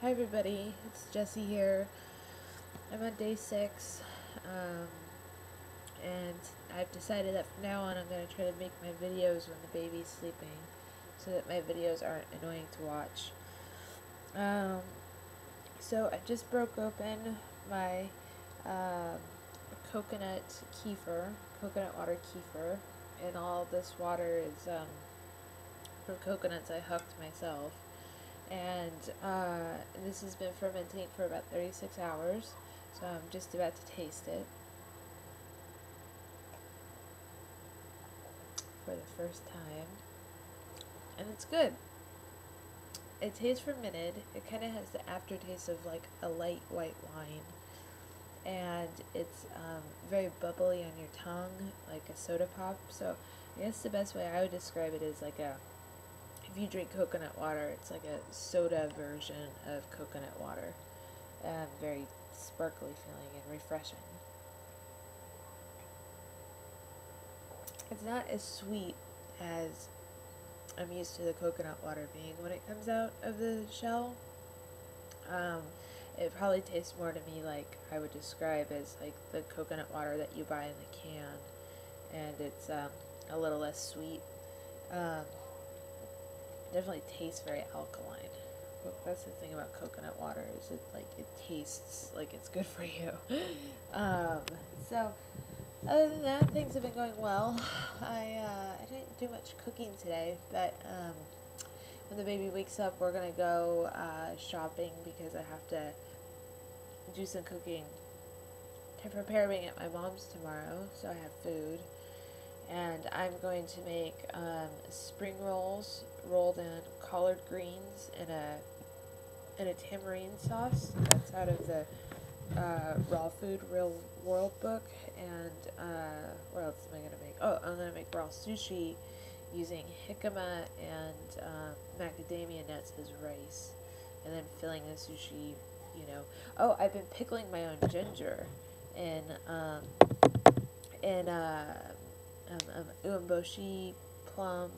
Hi everybody, it's Jessie here. I'm on day 6, and I've decided that from now on I'm going to try to make my videos when the baby's sleeping so that my videos aren't annoying to watch. So I just broke open my coconut water kefir, and all this water is from coconuts I hucked myself. And this has been fermenting for about 36 hours, so I'm just about to taste it for the first time, and it's good. It tastes fermented. It kind of has the aftertaste of like a light white wine, and it's very bubbly on your tongue, like a soda pop. So I guess the best way I would describe it is like if you drink coconut water, it's like a soda version of coconut water. Very sparkly feeling and refreshing. It's not as sweet as I'm used to the coconut water being when it comes out of the shell. It probably tastes more to me like I would describe as like the coconut water that you buy in the can, and it's a little less sweet. Definitely tastes very alkaline. That's the thing about coconut water, is it tastes like it's good for you. So other than that, things have been going well. I didn't do much cooking today, but when the baby wakes up, we're gonna go shopping because I have to do some cooking to prepare being at my mom's tomorrow, so I have food. And I'm going to make spring rolls rolled in collard greens in a tamarind sauce. That's out of the Raw Food Real World book. And what else am I going to make? Oh, I'm going to make raw sushi using jicama and macadamia nuts as rice, and then filling the sushi, Oh, I've been pickling my own ginger in uemboshi plum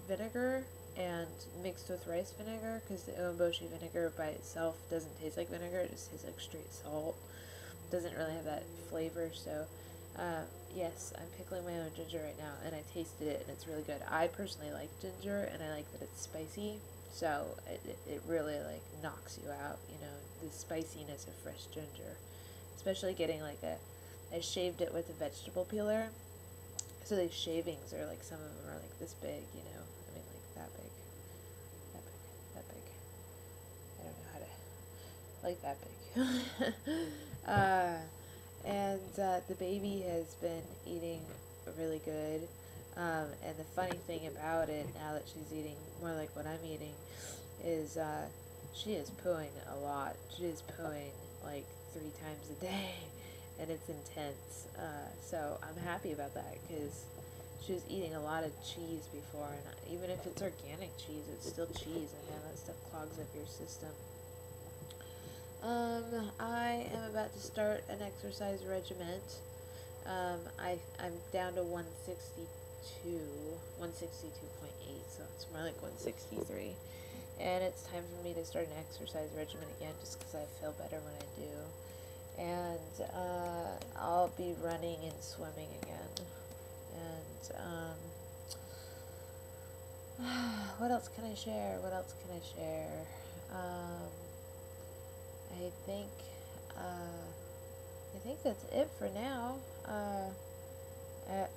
vinegar and mixed with rice vinegar, because the uemboshi vinegar by itself doesn't taste like vinegar, it just tastes like straight salt. It doesn't really have that flavor. So yes, I'm pickling my own ginger right now, and I tasted it and it's really good. I personally like ginger, and I like that it's spicy, so it really like knocks you out, the spiciness of fresh ginger, especially getting like I shaved it with a vegetable peeler. So these shavings are like, some of them are like this big, I mean like that big, that big. I don't know how to, like that big. And the baby has been eating really good. And the funny thing about it, now that she's eating more like what I'm eating, is she is pooing a lot. She is pooing like 3 times a day. And it's intense, so I'm happy about that, because she was eating a lot of cheese before, and even if it's organic cheese, it's still cheese, and man, that stuff clogs up your system. I am about to start an exercise regimen. I'm down to 162.8, so it's more like 163, and it's time for me to start an exercise regimen again, just because I feel better when I do. And I'll be running and swimming again. And what else can I share? I think that's it for now. I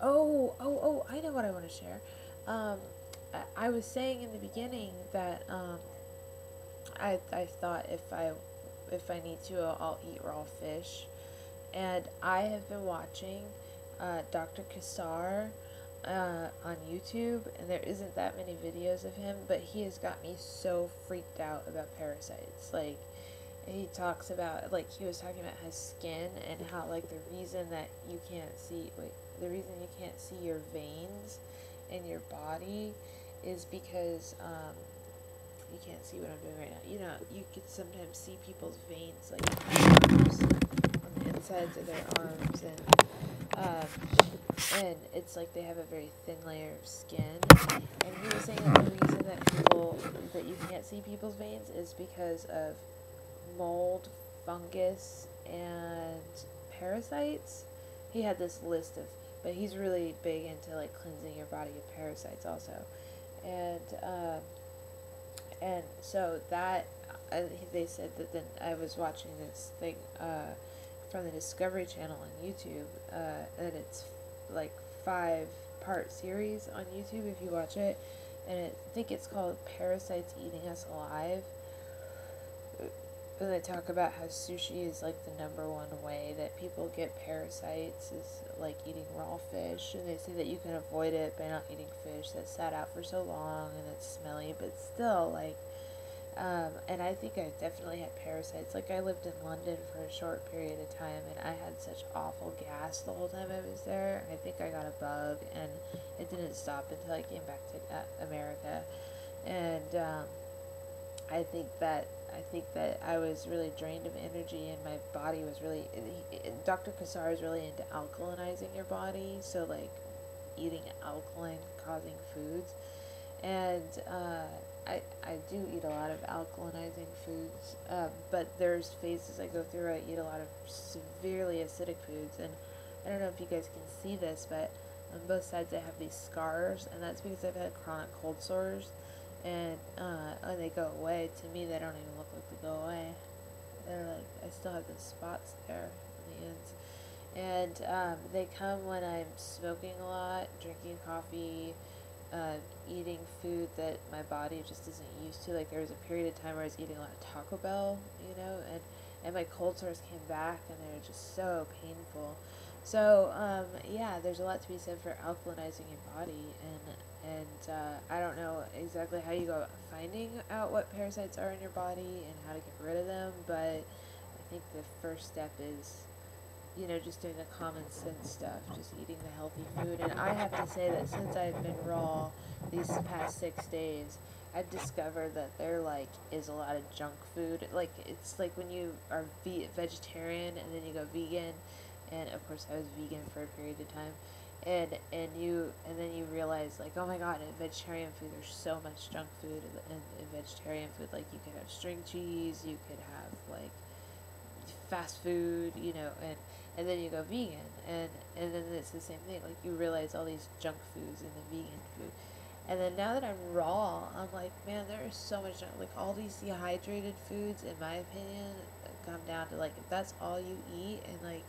know what I want to share. I was saying in the beginning that I thought if I need to, I'll eat raw fish. And I have been watching Dr. Kassar on YouTube, and there isn't that many videos of him, but he has got me so freaked out about parasites. Like, he talks about, like, he was talking about his skin, and how, like, the reason you can't see your veins in your body is because you can't see what I'm doing right now. You could sometimes see people's veins, like arms, on the insides of their arms, and it's like they have a very thin layer of skin. And he was saying that the reason that you can't see people's veins is because of mold, fungus, and parasites. He had this list of, but he's really big into like cleansing your body of parasites also, and so that they said that. Then I was watching this thing from the Discovery Channel on YouTube, and it's like 5-part series on YouTube if you watch it, and I think it's called Parasites Eating Us Alive. And they talk about how sushi is like the number one way that people get parasites is like eating raw fish, and they say that you can avoid it by not eating fish that sat out for so long and it's smelly, but still like and I think I definitely had parasites. Like I lived in London for a short period of time, and I had such awful gas the whole time I was there. I think I got a bug, and it didn't stop until I came back to America. And I think that I was really drained of energy, and my body was really. Dr. Kassar is really into alkalinizing your body, so like eating alkaline causing foods, and I do eat a lot of alkalinizing foods, but there's phases I go through. I eat a lot of severely acidic foods, and I don't know if you guys can see this, but on both sides I have these scars, and that's because I've had chronic cold sores, and when they go away, to me they don't even look like they go away. They're like, I still have the spots there on the ends. And they come when I'm smoking a lot, drinking coffee, eating food that my body just isn't used to. Like there was a period of time where I was eating a lot of Taco Bell, and my cold sores came back, and they were just so painful. So yeah, there's a lot to be said for alkalinizing your body, and I don't know exactly how you go about finding out what parasites are in your body and how to get rid of them, but I think the first step is just doing the common sense stuff, just eating the healthy food. And I have to say that since I've been raw these past 6 days, I've discovered that there is a lot of junk food. Like it's like when you are vegetarian and then you go vegan, and of course I was vegan for a period of time, and then you realize like, oh my god, in vegetarian food there's so much junk food in vegetarian food. Like you could have string cheese, you could have like fast food, and then you go vegan, and then it's the same thing. Like you realize all these junk foods in the vegan food, and then now that I'm raw, I'm like, man, there is so much junk. Like all these dehydrated foods, in my opinion, come down to like if that's all you eat, and like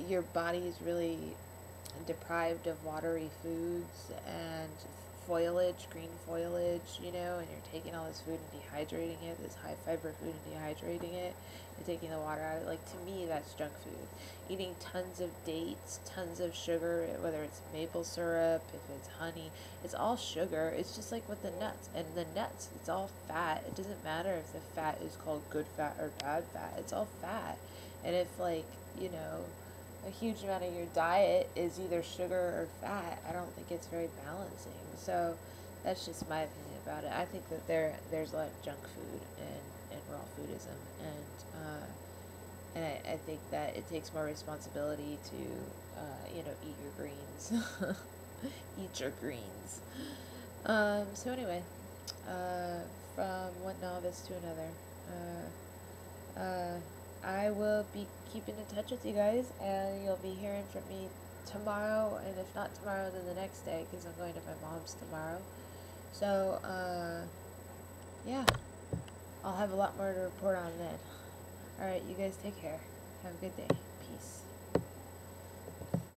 your body is really deprived of watery foods and foliage, green foliage, and you're taking all this food and dehydrating it, this high fiber food and dehydrating it, and taking the water out of it. Like, to me, that's junk food. Eating tons of dates, tons of sugar, whether it's maple syrup, if it's honey, it's all sugar. It's just like with the nuts. And the nuts, it's all fat. It doesn't matter if the fat is called good fat or bad fat. It's all fat. And if, a huge amount of your diet is either sugar or fat, I don't think it's very balancing. So that's just my opinion about it. I think that there's a lot of junk food in raw foodism, and I think that it takes more responsibility to eat your greens. Eat your greens. So anyway, from one novice to another, I will be keeping in touch with you guys, and you'll be hearing from me tomorrow, and if not tomorrow, then the next day, because I'm going to my mom's tomorrow. So, yeah, I'll have a lot more to report on then. Alright, you guys take care. Have a good day. Peace.